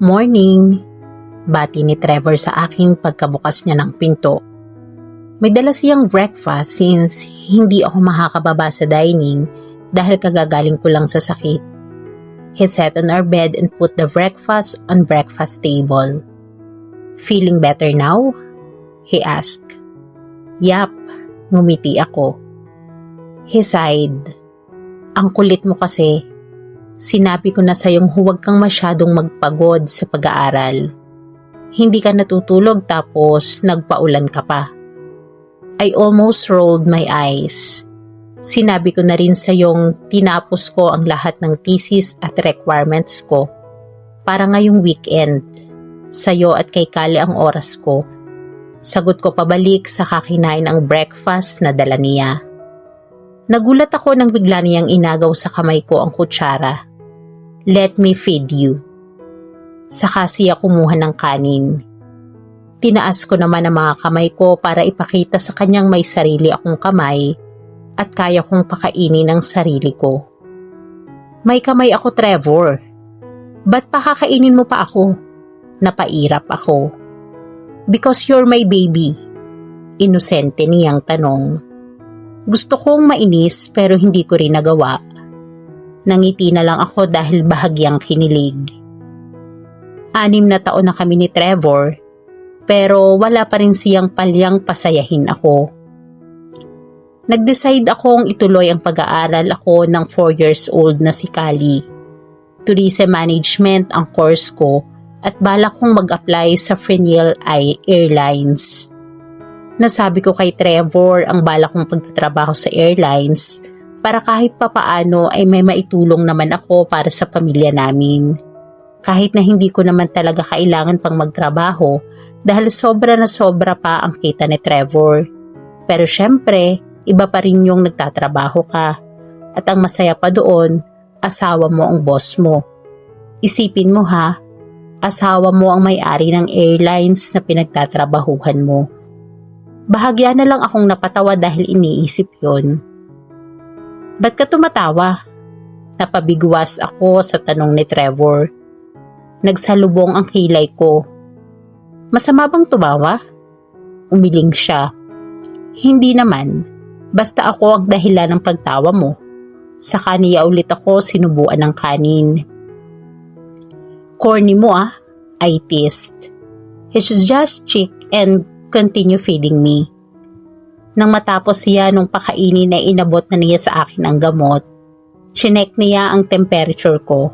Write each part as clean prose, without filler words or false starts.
Morning! Bati ni Trevor sa akin pagkabukas niya ng pinto. May dala siyang breakfast since hindi ako makakababa sa dining dahil kagagaling ko lang sa sakit. He sat on our bed and put the breakfast on breakfast table. Feeling better now? He asked. Yap, ngumiti ako. He sighed. Ang kulit mo kasi. Sinabi ko na sa'yong huwag kang masyadong magpagod sa pag-aaral. Hindi ka natutulog tapos nagpaulan ka pa. I almost rolled my eyes. Sinabi ko na rin sa'yong tinapos ko ang lahat ng thesis at requirements ko. Para ngayong weekend, sa'yo at kay Kali ang oras ko. Sagot ko pabalik sa kakinain ang breakfast na dala niya. Nagulat ako nang bigla niyang inagaw sa kamay ko ang kutsara. Let me feed you. Saka siya kumuha ng kanin. Tinaas ko naman ang mga kamay ko para ipakita sa kanyang may sarili akong kamay at kaya kong pakainin ang sarili ko. May kamay ako, Trevor. Ba't pakakainin mo pa ako? Napairap ako. Because you're my baby. Inosente niyang tanong. Gusto kong mainis pero hindi ko rin nagawa. Nangiti na lang ako dahil bahagyang kinilig. 6 na taon na kami ni Trevor, pero wala pa rin siyang palyang pasayahin ako. Nag-decide akong ituloy ang pag-aaral ako ng 4 years old na si Kali. Tourism Management ang course ko at balak kong mag-apply sa Frenil Airlines. Nasabi ko kay Trevor ang balak kong pagtatrabaho sa airlines para kahit papaano ay may maitulong naman ako para sa pamilya namin. Kahit na hindi ko naman talaga kailangan pang magtrabaho dahil sobra na sobra pa ang kita ni Trevor. Pero syempre, iba pa rin yung nagtatrabaho ka. At ang masaya pa doon, asawa mo ang boss mo. Isipin mo ha, asawa mo ang may-ari ng airlines na pinagtatrabahuhan mo. Bahagya na lang akong napatawa dahil iniisip yon. Ba't ka tumatawa? Napabigwas ako sa tanong ni Trevor. Nagsalubong ang kilay ko. Masama bang tumawa? Umiling siya. Hindi naman. Basta ako ang dahilan ng pagtawa mo. Saka niya ulit ako sinubuan ng kanin. Corny mo I teased. He should just check and continue feeding me. Nang matapos siya nung pakainin ay inabot na niya sa akin ang gamot. Chinek niya ang temperature ko.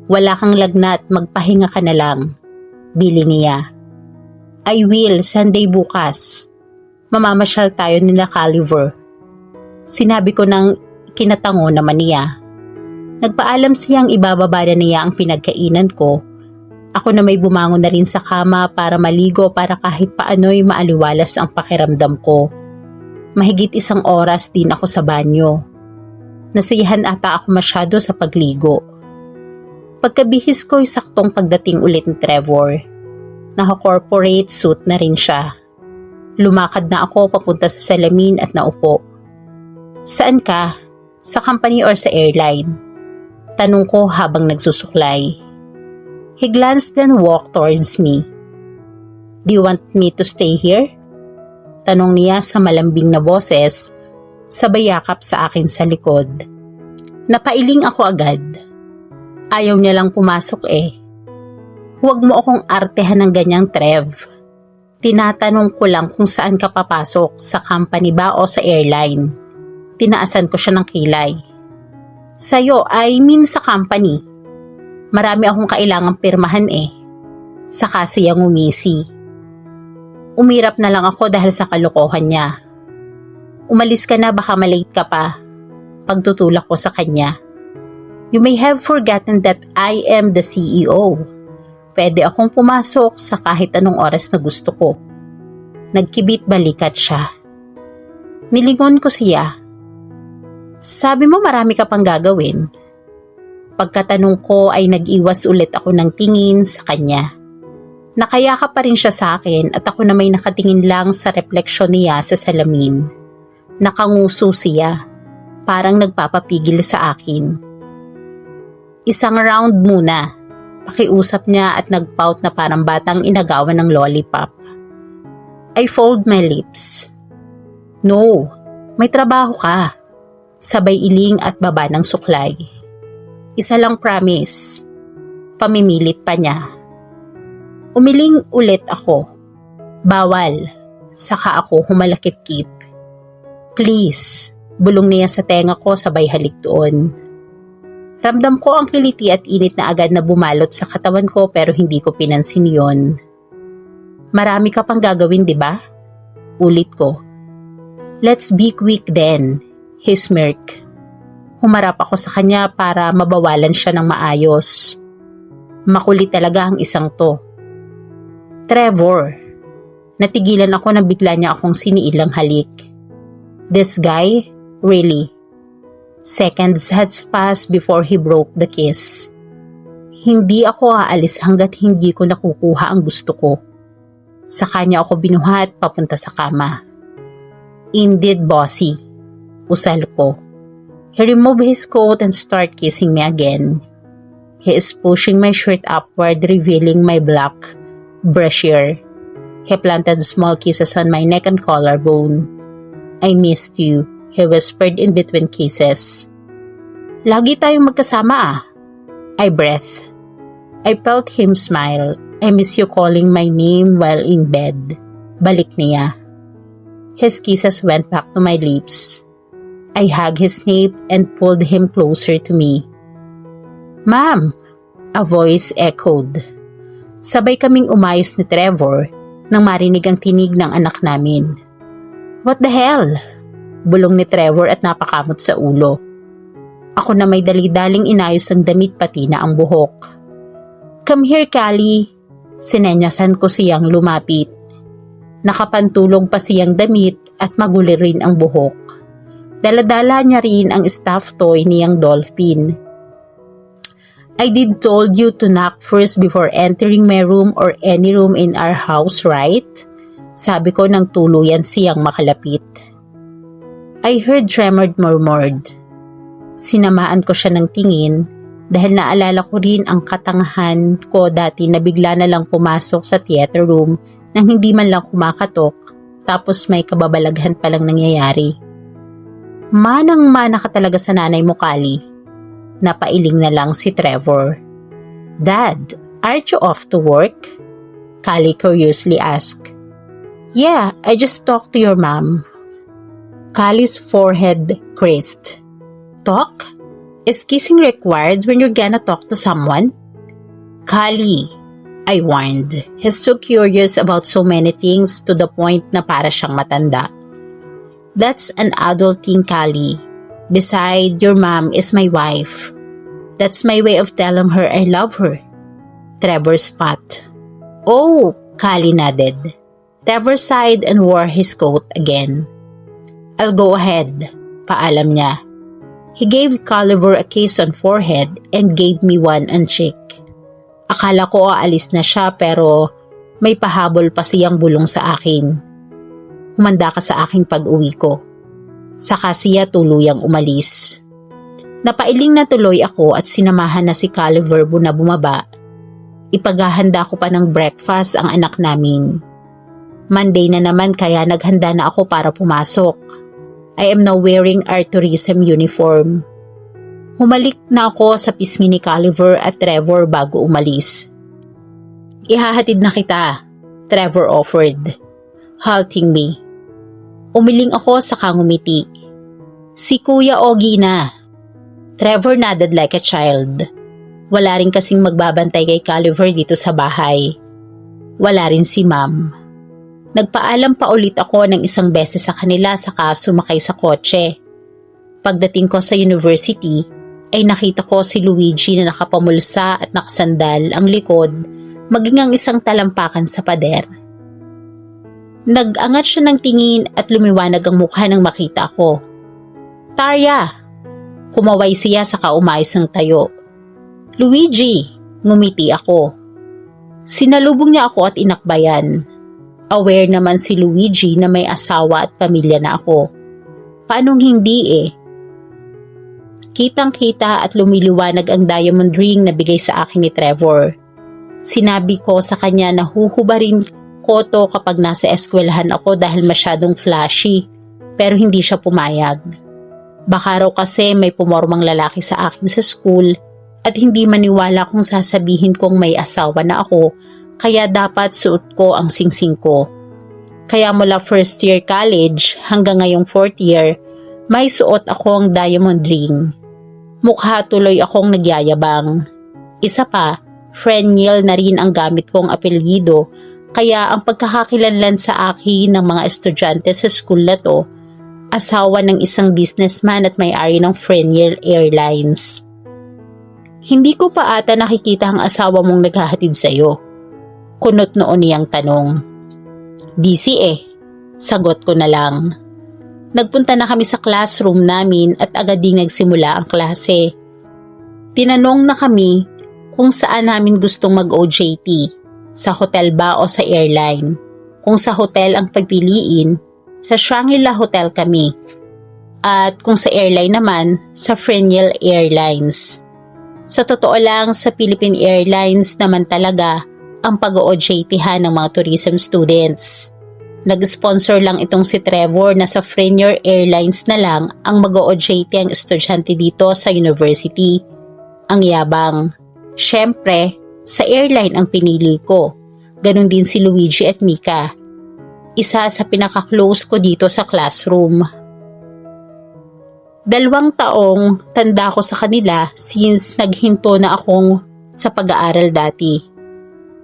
Wala kang lagnat, magpahinga ka na lang. Bili niya. I will, Sunday bukas. Mamamasyal tayo nila Caliver. Sinabi ko nang kinatango naman niya. Nagpaalam siyang ibababa na niya ang pinagkainan ko. Ako na may bumangon na rin sa kama para maligo para kahit paano'y maaliwalas ang pakiramdam ko. Mahigit 1 oras din ako sa banyo. Nasiyahan ata ako masyado sa pagligo. Pagkabihis ko'y saktong pagdating ulit ni Trevor. Naka-corporate suit na rin siya. Lumakad na ako papunta sa salamin at naupo. Saan ka? Sa company or sa airline? Tanong ko habang nagsusuklay. He glanced then walked towards me. Do you want me to stay here? Tanong niya sa malambing na boses, sabay yakap sa akin sa likod. Napailing ako agad. Ayaw niya lang pumasok Huwag mo akong artehan ng ganyang Trev. Tinatanong ko lang kung saan ka papasok, sa company ba o sa airline. Tinaasan ko siya ng kilay. Sa'yo, I mean sa company. Marami akong kailangang pirmahan Saka siya ngumisi. Umirap na lang ako dahil sa kalokohan niya. Umalis ka na, baka malate ka pa. Pagtutulak ko sa kanya. You may have forgotten that I am the CEO. Pwede akong pumasok sa kahit anong oras na gusto ko. Nagkibit balikat siya. Nilingon ko siya. Sabi mo marami ka pang gagawin. Pagkatanong ko ay nag-iwas ulit ako ng tingin sa kanya. Nakayakap pa rin siya sa akin at ako na may nakatingin lang sa refleksyon niya sa salamin. Nakanguso siya, parang nagpapapigil sa akin. Isang round muna. Pakiusap niya at nagpout na parang batang inagawan ng lollipop. I fold my lips. No, may trabaho ka. Sabay iling at baba ng suklay. Isa lang promise. Pamimilit pa niya. Umiling ulit ako. Bawal. Saka ako humalakip-kip. Please. Bulong niya sa tenga ko sabay halik doon. Ramdam ko ang kiliti at init na agad na bumalot sa katawan ko pero hindi ko pinansin yon. Marami ka pang gagawin, di ba? Ulit ko. Let's be quick then. He smirked. Humarap ako sa kanya para mabawalan siya ng maayos. Makulit talaga ang isang to. Trevor. Natigilan ako nang bigla niya akong siniilang halik. This guy? Really? Seconds had passed before he broke the kiss. Hindi ako aalis hanggat hindi ko nakukuha ang gusto ko. Sa kanya ako binuhat papunta sa kama. Indeed, bossy. Usal ko. He removed his coat and started kissing me again. He is pushing my shirt upward, revealing my black brassiere. He planted small kisses on my neck and collarbone. I missed you, he whispered in between kisses. Lagi tayong magkasama ah. I breathed. I felt him smile. I miss you calling my name while in bed. Balik niya. His kisses went back to my lips. I hugged his nape and pulled him closer to me. Ma'am! A voice echoed. Sabay kaming umayos ni Trevor nang marinig ang tinig ng anak namin. What the hell? Bulong ni Trevor at napakamot sa ulo. Ako na may dali-daling inayos ang damit pati na ang buhok. Come here, Callie. Sinenyasan ko siyang lumapit. Nakapantulog pa siyang damit at maguli rin ang buhok. Daladala niya rin ang stuffed toy niyang dolphin. I did told you to knock first before entering my room or any room in our house, right? Sabi ko nang tuluyan siyang makalapit. I heard Trevor murmured. Sinamaan ko siya ng tingin dahil naalala ko rin ang katangahan ko dati na bigla na lang pumasok sa theater room nang hindi man lang kumakatok tapos may kababalaghan palang nangyayari. Manang-mana ka talaga sa nanay mo, Callie. Napailing na lang si Trevor. Dad, aren't you off to work? Callie curiously asked. Yeah, I just talked to your mom. Callie's forehead creased. Talk? Is kissing required when you're gonna talk to someone? Callie, I warned. He's so curious about so many things to the point na para siyang matanda. That's an adult thing, Callie. Besides, your mom is my wife. That's my way of telling her I love her. Trevor spat. Oh, Callie nodded. Trevor sighed and wore his coat again. I'll go ahead, paalam niya. He gave Caliver a kiss on forehead and gave me one on cheek. Akala ko aalis na siya pero may pahabol pa siyang bulong sa akin. Humanda ka sa aking pag-uwi ko. Saka siya tuluyang umalis. Napailing na tuloy ako at sinamahan na si Caliver na bumaba. Ipaghahanda ko pa ng breakfast ang anak namin. Monday na naman kaya naghanda na ako para pumasok. I am now wearing our tourism uniform. Humalik na ako sa pisngi ni Caliver at Trevor bago umalis. Ihahatid na kita, Trevor offered, halting me. Umiling ako sa ngumiti. Si Kuya Ogie na. Trevor nodded like a child. Wala rin kasing magbabantay kay Caliver dito sa bahay. Wala rin si Ma'am. Nagpaalam pa ulit ako ng isang beses sa kanila saka sumakay sa kotse. Pagdating ko sa university, ay nakita ko si Luigi na nakapamulsa at nakasandal ang likod, maging ang isang talampakan sa pader. Nag-angat siya ng tingin at lumiwanag ang mukha nang makita ko. Tarya! Kumaway siya saka umayos ng tayo. Luigi! Ngumiti ako. Sinalubong niya ako at inakbayan. Aware naman si Luigi na may asawa at pamilya na ako. Paanong hindi eh? Kitang-kita at lumiliwanag ang diamond ring na bigay sa akin ni Trevor. Sinabi ko sa kanya na huhubarin ko to kapag nasa eskwelahan ako dahil masyadong flashy, pero hindi siya pumayag. Baka raw kasi may pumormang lalaki sa akin sa school at hindi maniwala kung sasabihin kong may asawa na ako, kaya dapat suot ko ang singsing ko. Kaya mula first year college hanggang ngayong fourth year, may suot ako ang diamond ring. Mukha tuloy akong nagyayabang. Isa pa, Frenniel na rin ang gamit kong apelyido, kaya ang pagkakakilanlan sa akin ng mga estudyante sa school na to, asawa ng isang businessman at may-ari ng Frenniel Airlines. Hindi ko pa ata nakikita ang asawa mong naghahatid sa'yo. Kunot noon niyang tanong. Busy sagot ko na lang. Nagpunta na kami sa classroom namin at agad ding nagsimula ang klase. Tinanong na kami kung saan namin gustong mag-OJT, sa hotel ba o sa airline. Kung sa hotel ang pagpiliin, sa Shangri-La Hotel kami. At kung sa airline naman, sa Frenniel Airlines. Sa totoo lang, sa Philippine Airlines naman talaga ang pag-OJT-han ng mga tourism students. Nag-sponsor lang itong si Trevor na sa Frenniel Airlines na lang ang mag-OJT ang estudyante dito sa university. Ang yabang. Siyempre, sa airline ang pinili ko. Ganon din si Luigi at Mika. Isa sa pinaka-close ko dito sa classroom. 2 taong tanda ko sa kanila since naghinto na akong sa pag-aaral dati.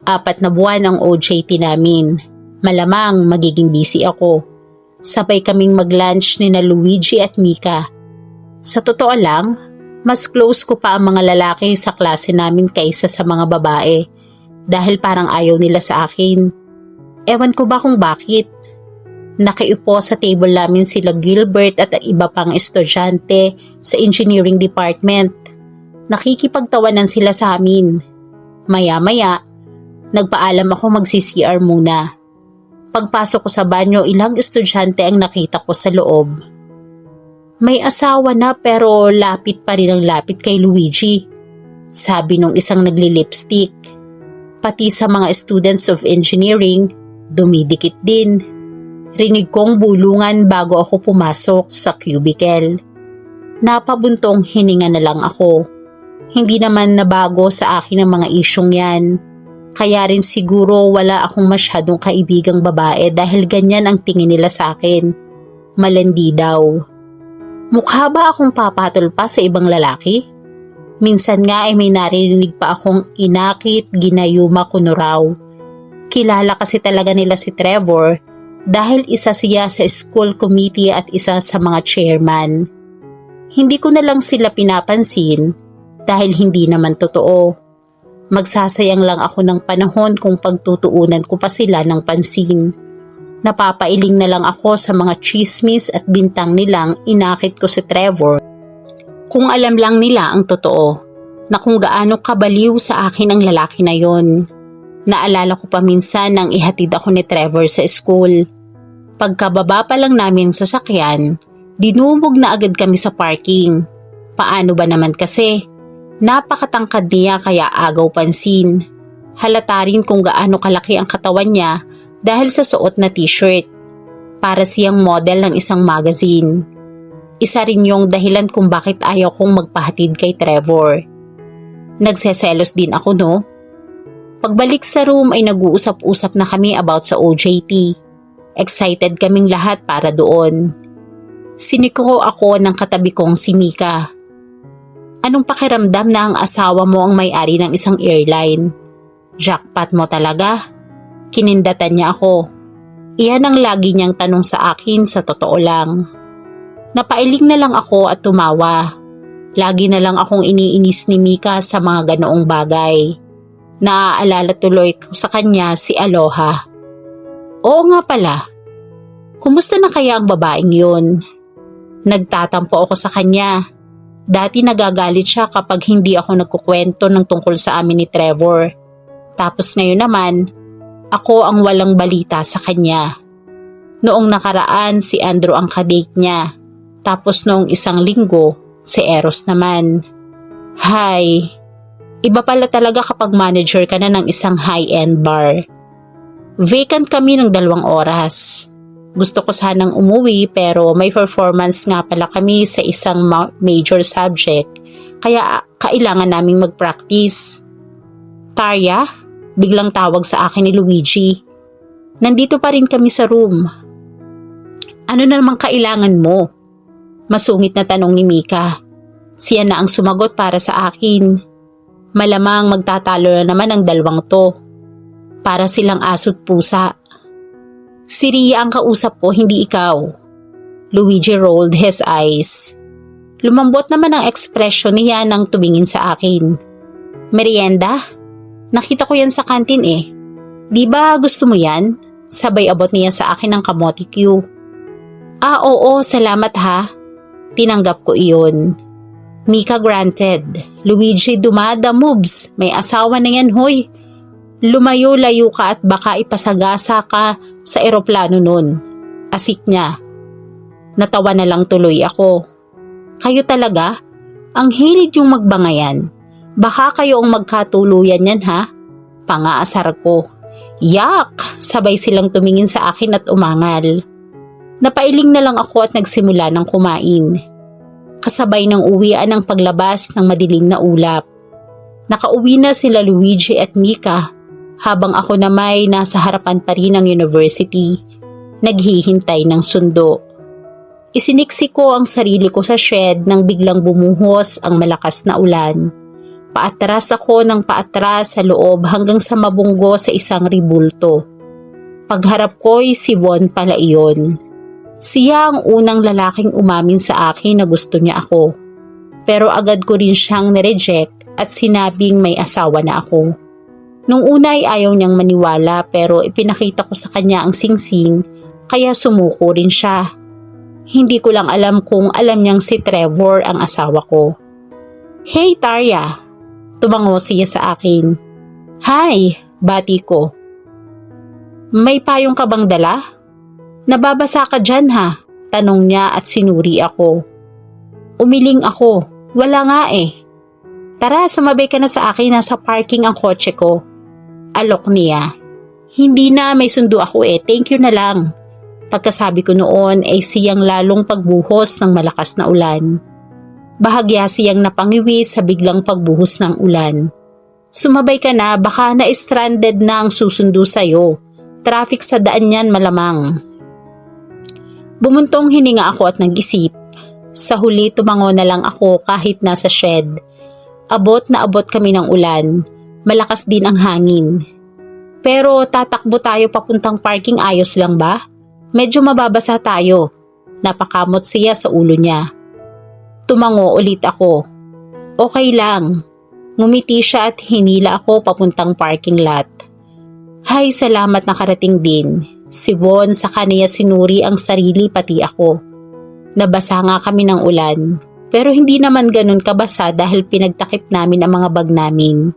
4 na buwan ang OJT namin. Malamang magiging busy ako. Sabay kaming mag-lunch ni na Luigi at Mika. Sa totoo lang, mas close ko pa ang mga lalaki sa klase namin kaysa sa mga babae dahil parang ayaw nila sa akin. Ewan ko ba kung bakit. Nakiupo sa table namin sila Gilbert at iba pang estudyante sa engineering department. Nakikipagtawanan sila sa amin. Maya-maya, nagpaalam ako magsi-CR muna. Pagpasok ko sa banyo, ilang estudyante ang nakita ko sa loob. May asawa na pero lapit pa rin ang lapit kay Luigi. Sabi nung isang nagli-lipstick. Pati sa mga students of engineering, dumidikit din. Rinig kong bulungan bago ako pumasok sa cubicle. Napabuntong hininga na lang ako. Hindi naman nabago sa akin ang mga isyong yan. Kaya rin siguro wala akong masyadong kaibigang babae dahil ganyan ang tingin nila sa akin. Malandi daw. Mukha ba akong papatol pa sa ibang lalaki? Minsan nga ay may narinig pa akong inakit, ginayuma ko no raw. Kilala kasi talaga nila si Trevor dahil isa siya sa school committee at isa sa mga chairman. Hindi ko na lang sila pinapansin dahil hindi naman totoo. Magsasayang lang ako ng panahon kung pagtutuunan ko pa sila ng pansin. Napapailing na lang ako sa mga chismis at bintang nilang inakit ko si Trevor. Kung alam lang nila ang totoo, na kung gaano kabaliw sa akin ang lalaki na yon. Naalala ko pa minsan nang ihatid ako ni Trevor sa school. Pagkababa pa lang namin sa sasakyan, dinumog na agad kami sa parking. Paano ba naman kasi? Napakatangkad niya kaya agaw pansin. Halata rin kung gaano kalaki ang katawan niya dahil sa suot na t-shirt. Para siyang model ng isang magazine. Isa rin yung dahilan kung bakit ayaw kong magpahatid kay Trevor. Nagseselos din ako no? Pagbalik sa room ay nag-uusap-usap na kami about sa OJT. Excited kaming lahat para doon. Siniko ako ng katabi kong si Mika. Anong pakiramdam na ang asawa mo ang may-ari ng isang airline? Jackpot mo talaga? Kinindatan niya ako. Iyan ang lagi niyang tanong sa akin sa totoo lang. Napailing na lang ako at tumawa. Lagi na lang akong iniinis ni Mika sa mga ganoong bagay. Naaalala tuloy ko sa kanya si Aloha. Oo nga pala. Kumusta na kaya ang babaeng yun? Nagtatampo ako sa kanya. Dati nagagalit siya kapag hindi ako nagkukwento ng tungkol sa amin ni Trevor. Tapos ngayon naman, ako ang walang balita sa kanya. Noong nakaraan si Andrew ang kadate niya. Tapos noong isang linggo, Si Eros naman, "Hi, iba pala talaga kapag manager ka na ng isang high-end bar. Vacant kami ng 2 oras. Gusto ko sanang umuwi pero may performance nga pala kami sa isang major subject kaya kailangan naming mag-practice." "Tarya?" Biglang tawag sa akin ni Luigi. Nandito pa rin kami sa room. "Ano na namang kailangan mo?" Masungit na tanong ni Mika. Siya na ang sumagot para sa akin. Malamang magtatalo na naman ang 2 to. Para silang aso't pusa. "Si Ria ang kausap ko, hindi ikaw." Luigi rolled his eyes. Lumambot naman ang ekspresyon niya nang tumingin sa akin. "Merienda? Nakita ko yan sa kantin eh. Di ba gusto mo yan?" Sabay abot niya sa akin ng kamote Q. "Ah, oo, salamat ha." Tinanggap ko iyon. "Mika granted. Luigi dumada moves. May asawa na yan hoy. Lumayo-layo ka at baka ipasagasa ka sa eroplano nun." Asik niya. Natawa na lang tuloy ako. "Kayo talaga? Ang hilig yung magbangayan. Baka kayo ang magkatuluyan yan ha?" Pangaasar ko. "Yak!" Sabay silang tumingin sa akin at umangal. Napailing na lang ako at nagsimula ng kumain. Kasabay ng uwian ng paglabas ng madilim na ulap. Nakauwi na sila Luigi at Mika habang ako na may nasa harapan pa rin ng university. Naghihintay ng sundo. Isiniksi ko ang sarili ko sa shed nang biglang bumuhos ang malakas na ulan. Paatras ako ng paatras sa loob hanggang sa mabunggo sa isang ribulto. Pagharap ko'y si Von pala iyon. Siya ang unang lalaking umamin sa akin na gusto niya ako. Pero agad ko rin siyang nireject at sinabing may asawa na ako. Nung una ay ayaw niyang maniwala pero ipinakita ko sa kanya ang singsing kaya sumuko rin siya. Hindi ko lang alam kung alam niyang si Trevor ang asawa ko. "Hey Tarya!" Tumango siya sa akin. "Hi!" Bati ko. "May payong ka bang dala? Nababasa ka dyan ha?" Tanong niya at sinuri ako. Umiling ako. "Wala nga eh." "Tara, sumabay ka na sa akin, nasa parking ang kotse ko." Alok niya. "Hindi na, may sundo ako eh, thank you na lang." Pagkasabi ko noon ay siyang lalong pagbuhos ng malakas na ulan. Bahagya siyang napangiwi sa biglang pagbuhos ng ulan. "Sumabay ka na, baka na-stranded na ang susundo sa'yo. Traffic sa daan yan malamang." Bumuntong hininga ako at nag-isip. Sa huli tumango na lang ako kahit nasa shed. Abot na abot kami ng ulan. Malakas din ang hangin. "Pero tatakbo tayo papuntang parking, ayos lang ba? Medyo mababasa tayo." Napakamot siya sa ulo niya. Tumango ulit ako. "Okay lang." Ngumiti siya at hinila ako papuntang parking lot. Hay, salamat nakarating din. Si Von sa kaniya sinuri ang sarili pati ako. Nabasa nga kami ng ulan, pero hindi naman ganun kabasa dahil pinagtakip namin ang mga bag namin.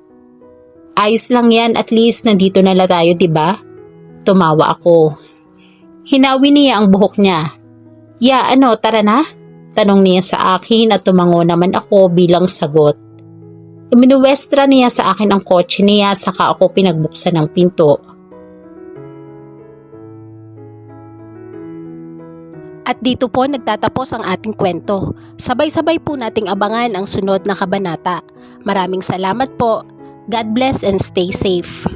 "Ayos lang yan, at least nandito na la tayo, diba?" Tumawa ako. Hinawi niya ang buhok niya. "Ya, ano, tara na?" Tanong niya sa akin at tumango naman ako bilang sagot. Iminuwestra niya sa akin ang kotse niya saka ako pinagbuksan ng pinto. At dito po nagtatapos ang ating kwento. Sabay-sabay po nating abangan ang sunod na kabanata. Maraming salamat po. God bless and stay safe.